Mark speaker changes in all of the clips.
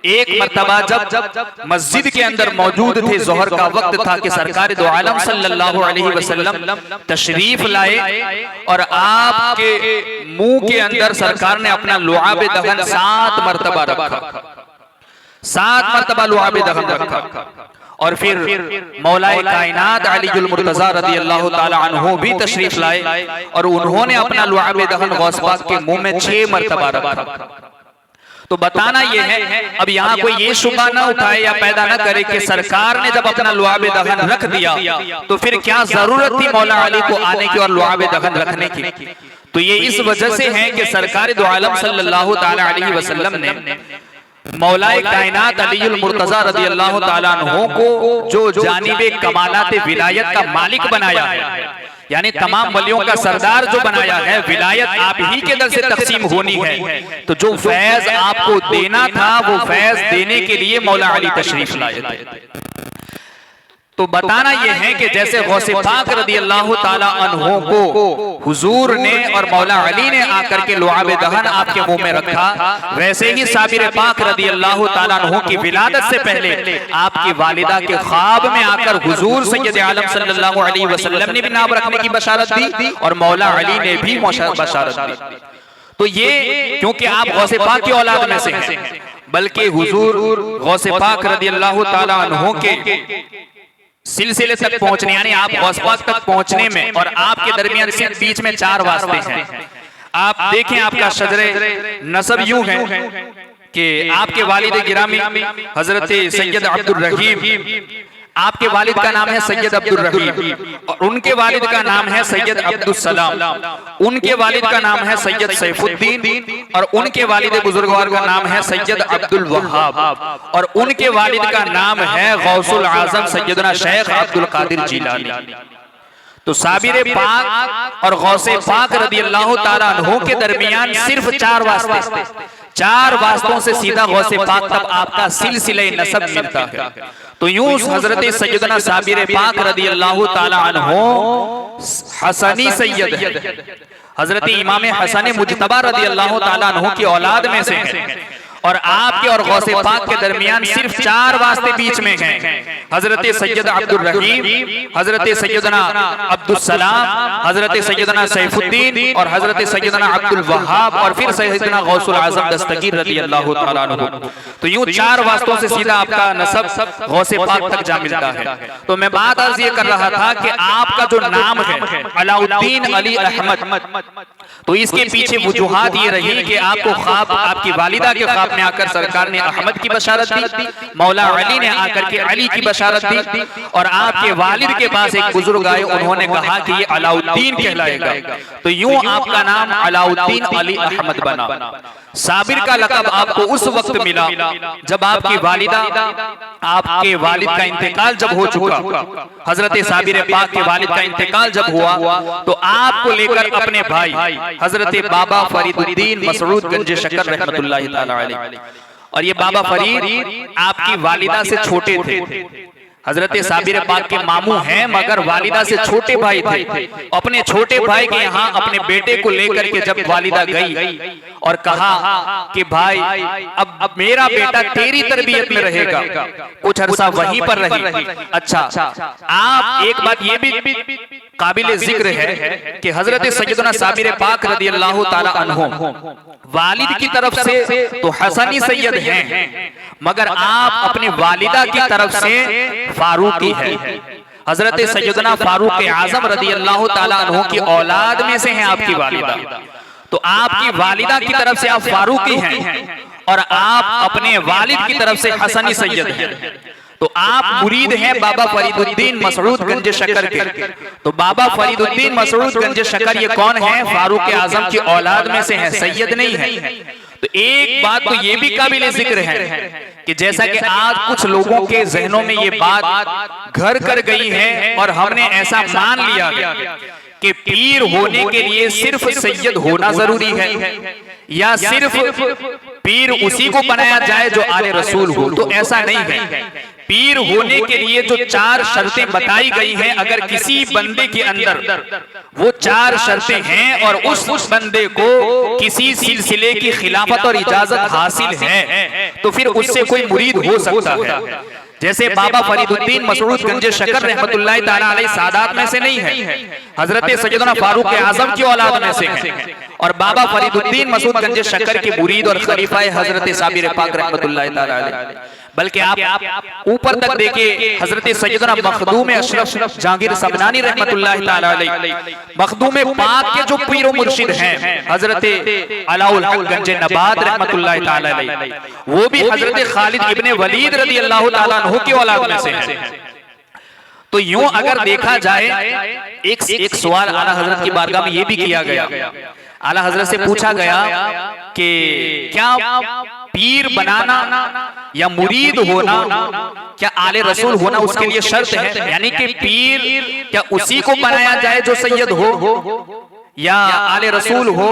Speaker 1: एक मर्तबा जब मस्जिद के अंदर मौजूद थे, जोहर का वक्त था कि सरकार दो आलम सल्लल्लाहु अलैहि वसल्लम तशरीफ लाए और आपके मुंह के अंदर सरकार ने अपना लुआब दहन 7 मर्तबा रखा, 7 मर्तबा लुआब दहन रखा। और फिर मौलाए कायनात अलीजुल मुर्तजा रदियल्लाहु ताला अन्हु भी तशरीफ लाए और उन्होंने अपना लुआब दहन गौस पाक के मुंह में 6 मर्तबा रखा। तो बताना ये है, अब यहाँ कोई ये शुबा ना उठाए या पैदा ना करे कि सरकार ने जब अपना लुआब दहन रख दिया तो फिर क्या जरूरत थी मौला अली को आने की और लुआब दहन रखने की। तो ये इस वजह से है कि सरकार दो आलम सल्लल्लाहु ताला अलैहि वसल्लम ने मौलाए कायनात अलीजुल मुर्तजा रदियल्लाहु ताला अन्हु को जो जानिबे कमालात विलायत का मालिक बनाया है, यानी तमाम वलियों का सरदार जो बनाया है, विलायत आप ही के दर से तकसीम होनी है। तो जो फैज आपको देना था वो फैज देने के लिए मौला अली तशरीफ लाए थे। तो बताना यह है कि जैसे गौसे पाक रदियल्लाहु ताला अन्हु को हुजूर ने और मौला अली ने आकर के लुआब दहन आपके मुंह में रखा, वैसे ही साबिर पाक रदियल्लाहु ताला अन्हु की विलादत से पहले आपकी वालिदा के ख्वाब में आकर हुजूर सैयद आलम सल्लल्लाहु अलैहि वसल्लम ने भी नाम रखने की बशारत दी और मौला अली ने भी बशारत दी। तो ये क्योंकि आप गौसे पाक की औलाद में से हैं, बल्कि हुजूर गौसे पाक रदियल्लाहु ताला अन्हु के सिलसिले तक पहुंचने, यानी आप गौस पाक तक पहुंचने में और आपके दरमियान सिर्फ बीच में 4 वास्ते हैं। आप देखें आपका शजरे नसब यूं है कि आपके वालिद गिरामी हजरत सैयद अब्दुल रहीम, आपके वालिद का नाम है सैयद अब्दुल रहीम और उनके वालिद का नाम है सैयद अब्दुल सलाम, उनके वालिद का नाम है सैयद सैफुद्दीन और उनके वालिद बुजुर्गवार का नाम है सैयद अब्दुल वहाब और उनके वालिद का नाम है गौसुल आजम सैयदना शेख अब्दुल कादिर जिलानी। तो साबिर पाक और गौसे पाक रदियल्लाहु ताला अन्हु के दरमियान सिर्फ 4 वास्ते, 4 वास्तों से सीधा गौसे पाक तब आपका सिलसिले नसब मिलता है। तो यूं हजरत सैयदना साबिर पाक रदियल्लाहु ताला अन्हु हसनी सैयद है, हजरत इमाम हसन मुजतबा रदियल्लाहु ताला अन्हु की औलाद में से है और आपके और गौसे पाक के दरमियान सिर्फ 4 वास्ते बीच में हैं, हजरत सैयद अब्दुल रहीम, हजरत सैयदना अब्दुल सलाम, हजरत सैयदना सैफुद्दीन और हजरत सैयदना अब्दुल वहाब और फिर सैयदना गौसुल आजम दस्तगीर रदियल्लाहु ताला अन्हु। तो यूं 4 वास्तों से सीधा आपका नसब गौसे पाक तक जा मिलता है। तो मैं बात अर्ज ये कर रहा था कि आपका जो नाम है अलाउद्दीन अली अहमद, तो इसके पीछे वजूहात ये रही कि आपको ख्वाब, आपकी वालिदा के ख्वाब में आकर सरकार ने अहमद की बशारत दी, मौला अली ने आकर के अली की बशारत दी और आपके वालिद के पास एक बुजुर्ग आए, उन्होंने कहा कि ये अलाउद्दीन कहलाएगा। तो यूं आपका नाम अलाउद्दीन अली अहमद बना। साबिर का लक़ब आपको उस वक्त मिला जब आपकी वालिदा, आपके वालिद का इंतकाल जब हो चुका, हजरत साबिर पाक के वालिद का इंतकाल जब हुआ तो आपको लेकर अपने भाई हजरत बाबा फरीदुद्दीन मसऊद गंज शकर रहमतुल्लाहि ताला अलैह, और ये बाबा फरीद आपकी वालिदा से छोटे थे, हजरत साबिर पाक के मामू हैं मगर वालिदा से छोटे भाई थे। अपने छोटे भाई के यहाँ अपने बेटे को लेकर के जब वालिदा गई और कहा कि भाई अब मेरा बेटा तेरी तरबियत में रहेगा, कुछ अरसा वहीं पर रही। अच्छा, आप एक बात ये भी काबिल जिक्र है कि हजरत सैयदना साबिर पाक रदियल्लाहु ताला अन्हु वालिद की तरफ से तो हसनी सैयद हैं मगर आप अपने वालिदा की तरफ से फारूकी है, हजरत सैयदना फारूक आजम रदियल्लाहु ताला अन्हु की औलाद में से हैं आपकी वालिदा। तो आपकी वालिदा की तरफ से आप फारूकी हैं और आप अपने वालिद की तरफ से हसनी सैयद हैं। तो आप मुरीद हैं बाबा फरीदुद्दीन मसऊद गंज शकर के। तो बाबा फरीदुद्दीन मसऊद गंज शकर ये कौन है? फारूक आजम की औलाद में से हैं, सैयद नहीं है। तो एक बात तो ये भी काबिल जिक्र है कि जैसा कि आज कुछ लोगों के जहनों में ये बात घर कर गई है और हमने ऐसा मान लिया कि पीर होने के लिए सिर्फ सैयद होना जरूरी है या सिर्फ पीर उसी को बनाया जाए जो आले रसूल हो, तो ऐसा नहीं है। पीर होने के लिए जो 4 शर्तें बताई गई हैं, अगर किसी बंदे के अंदर वो 4 शर्तें हैं और उस बंदे को किसी सिलसिले की खिलाफत और इजाजत हासिल है, तो फिर उससे कोई मुरीद हो सकता है। जैसे बाबा फरीदुद्दीन मसऊद गंज शकर रहमतुल्लाह ताला अलैहि सादात में से नहीं है, हजरत सैयदना फारूक आजम की औलाद में से है, और बाबा फरीदुद्दीन मसऊद गंज शकर के मुरीद और खलीफा हजरत साबिर पाक रहमतुल्लाह ताला अलैहि। बल्कि आप ऊपर तक देखिए, हजरत सैयदना मखदूम अशरफ जहांगीर सबनानी रहमतुल्लाह ताला अलैहि, मखदूम पाक के जो पीर और मुर्शिद हैं हजरत अलाउल हक गंज नबाद रहमतुल्लाह ताला अलैहि, वो भी हजरत खालिद इब्ने वलीद रज़ी अल्लाह ताला अन्हु की औलाद में से हैं। तो यूं अगर देखा जाए, एक सवाल आला हजरत की बारगाह में ये भी किया गया, आला हजरत से पूछा गया कि क्या पीर बनाना या मुरीद होना, क्या आले रसूल होना उसके लिए शर्त है? यानी कि पीर क्या उसी को बनाया जाए जो सैयद हो या आले रसूल हो?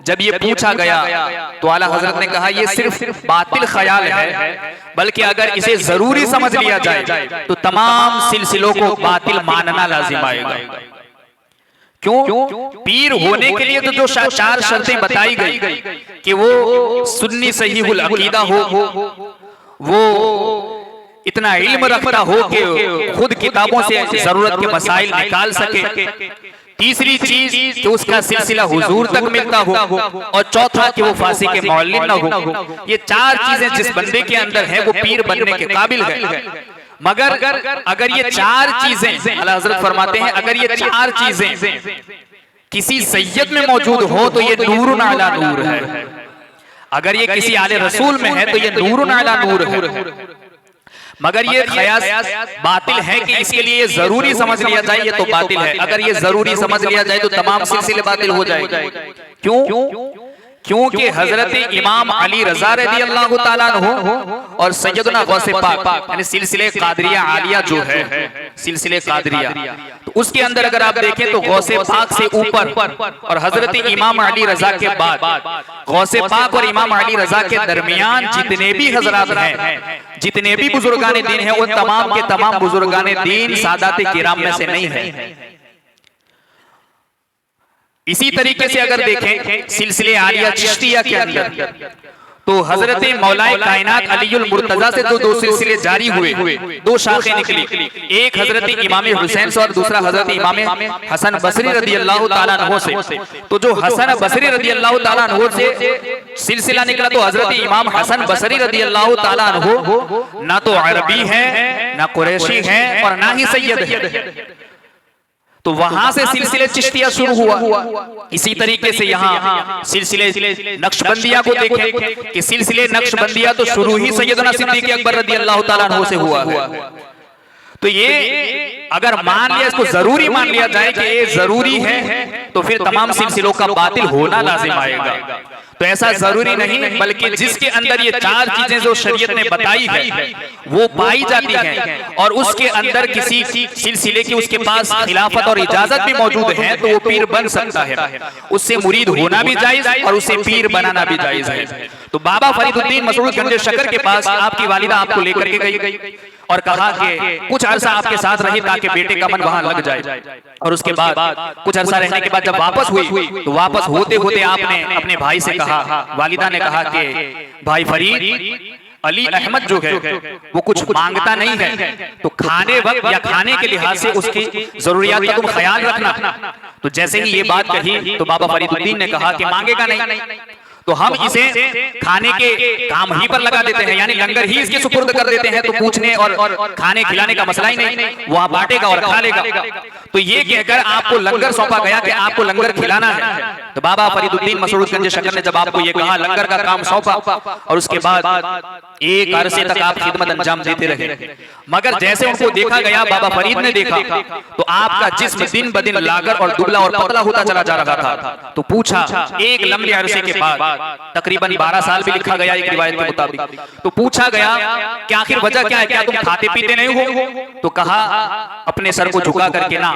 Speaker 1: जब ये पूछा गया तो आला हजरत ने कहा ये सिर्फ बातिल ख्याल है, बल्कि अगर इसे जरूरी समझ लिया जाए तो तमाम सिलसिलों को बातिल मानना लाजिम आएगा। क्यों? पीर होने के लिए तो जो 4 शर्तें बताई गई कि वो सुन्नी सहीहुल अकीदा हो, वो इतना इल्म रखता हो कि खुद किताबों से जरूरत के मसाइल निकाल सके, तीसरी चीज कि उसका सिलसिला हुजूर तक मिलता हो, और चौथा कि वो फासी के मौलिद न हो। ये 4 चीजें जिस बंदे के अंदर है वो पीर बनने के काबिल है। मगर अगर ये 4 चीजें, आला हजरत फरमाते हैं, अगर ये 4 चीजें किसी सैयद में मौजूद हो तो ये नूरुन अला नूर है। अगर ये किसी आले रसूल में है तो ये नूरुन अला नूर है। मगर ये ख्यास बातिल है कि इसके लिए ये जरूरी समझ लिया जाए, ये तो बातिल है। अगर ये जरूरी समझ लिया जाए तो तमाम सिलसिले बातिल हो जाएंगे। क्यों? क्योंकि हजरत इमाम अली रजा रज़ी अल्लाह ताला अन्हु और सैयदना गौसे पाक यानी सिलसिले कादरिया आलिया जो है, सिलसिले कादरिया, तो उसके अंदर अगर आप देखें तो गौसे पाक से ऊपर और हजरत इमाम अली रजा के बाद गौसे पाक और इमाम अली रजा के दरमियान जितने भी हजरात हैं, जितने भी बुजुर्गान दीन हैं, वो तमाम के तमाम बुजुर्गान दीन सादात किराम में से नहीं है। इसी तरीके से अगर देखें सिलसिले आलिया चिश्तिया के अंदर तो हजरत मौलाए कायनात अलीउल मुर्तजा से दो सिलसिले जारी हुए, 2 शाखें निकली, एक हजरत इमाम हुसैन से और दूसरा हजरत इमाम हसन बसरी रज़ी अल्लाह ताला अन्हु से। तो जो हसन बसरी रज़ी अल्लाह ताला अन्हु से सिलसिला निकला तो हजरत इमाम हसन बसरी रज़ी अल्लाह ताला अन्हु ना तो अरबी है, ना कुरैशी है और ना ही सैयद है। तो वहां से सिलसिले चिश्तिया शुरू हुआ। इसी तरीके से यहाँ सिलसिले नक्शबंदिया को देखें कि सिलसिले नक्शबंदिया तो शुरू ही सैयदना सिद्दीक़ अकबर रज़ी अल्लाह ताला अन्हु से हुआ है। तो ये अगर मान लिया, इसको जरूरी मान लिया जाए कि ये जरूरी है, तो फिर तमाम सिलसिलों का बातिल होना लाजिम आएगा। तो ऐसा जरूरी नहीं, बल्कि जिसके अंदर ये 4 चीजें जो शरीयत ने बताई है वो पाई जाती हैं और उसके अंदर किसी सिलसिले की उसके पास खिलाफत और इजाजत भी मौजूद है तो वो पीर बन सकता है। उससे मुरीद होना भी जायज और उसे पीर बनाना भी जायज है। तो बाबा फरीदुद्दीन मसऊद गंज शकर के पास आपकी वालिदा आपको लेकर के गई और कहा कि कुछ अरसा आपके साथ रही ताकि बेटे का मन वहां लग जाए। और उसके बाद कुछ अरसा रहने के बाद जब वापस हुई तो वापस होते होते आपने अपने भाई से कहा, वालिदा ने कहा कि भाई फरीद, अली अहमद जो है वो कुछ मांगता नहीं है, तो खाने वक्त या खाने के लिहाज से उसकी जरूरियात का तुम ख्याल रखना। तो जैसे ही ये बात कही तो बाबा फरीदुद्दीन ने कहा कि मांगेगा नहीं तो हम इसे खाने के काम ही पर लगा देते हैं, यानी लंगर ही इसके सुपुर्द कर देते हैं, तो पूछने और खाने खिलाने का मसला ही नहीं, वहां बांटेगा और खा लेगा। तो ये कहकर आपको लंगर सौंपा गया कि आपको लंगर खिलाना है। तो बाबा फरीदुद्दीन मसऊद गंज शकर ने जब आपको ये कहा, लंगर का काम सौंपा और उसके बाद एक अरसे तक आप खिदमत अंजाम देते रहे। मगर जैसे उनको देखा गया, बाबा फरीद ने देखा तो आपका जिस्म दिन ब दिन लागर और दुबला और पतला होता चला जा रहा था। तो पूछा, एक लंबे अरसे के बाद तकरीबन 12 साल भी लिखा गया एक रिवायत के मुताबिक। तो पूछा गया कि आखिर वजह क्या है, क्या तुम खाते पीते नहीं हो? तो कहा अपने सर को झुका करके, ना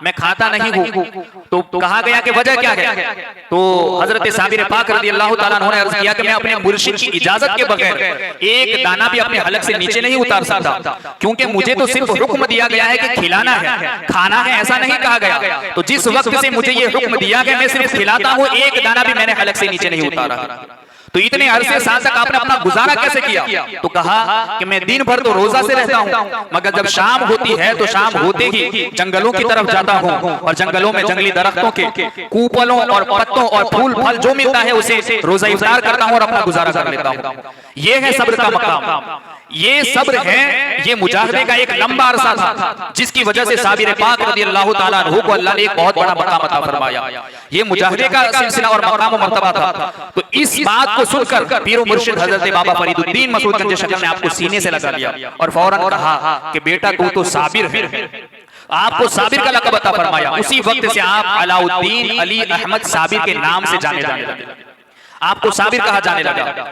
Speaker 1: मैं खाता नहीं हूँ। तो कहा गया कि वजह क्या है? तो हजरत साबिर पाक रज़ियल्लाहु ताला अन्हु ने अर्ज किया कि मैं अपने मुर्शिद की इजाजत के बगैर एक दाना भी अपने हलक से नीचे नहीं उतार सकता, क्योंकि मुझे तो सिर्फ हुक्म दिया गया है कि खिलाना है, खाना है, ऐसा नहीं कहा गया। तो जिस वक्त से मुझे ये हुक्म दिया गया मैं सिर्फ खिलाता हूँ, एक दाना भी मैंने हलक से नीचे नहीं उतारा। तो इतने अरसे साल तक आपने अपना गुजारा कैसे किया? तो कहा कि मैं दिन भर तो रोजा से रहता हूँ, मगर जब शाम होती है तो शाम होते ही जंगलों की तरफ जाता हूँ और जंगलों में जंगली दरख्तों के कूपलों और पत्तों और फूल फल जो मिलता है उसे रोजा इफ्तार करता हूँ और अपना गुजारा कर लेता हूँ। ये है सब्र का मकाम, ये सब्र है, ये मुजाहिदे का एक लंबा अरसा था जिसकी वजह से साबिर पाक रज़ियल्लाहु ताला अन्हु को अल्लाह ने एक बहुत बड़ा मकाम अता फरमाया। ये मुजाहिदे का सिलसिला और मकाम और मर्तबा था। तो इस बात को सुनकर पीर मुर्शिद हजरत बाबा फरीदुद्दीन मसूद गंज शक्ल ने आपको सीने से लगा लिया और फौरन कहा कि बेटा तू तो साबिर है, आपको साबिर का लक़ब अता फरमाया। उसी वक्त से आप अलाउद्दीन अली अहमद साबिर के नाम से जाने लगे, आपको साबिर कहा जाने लगा।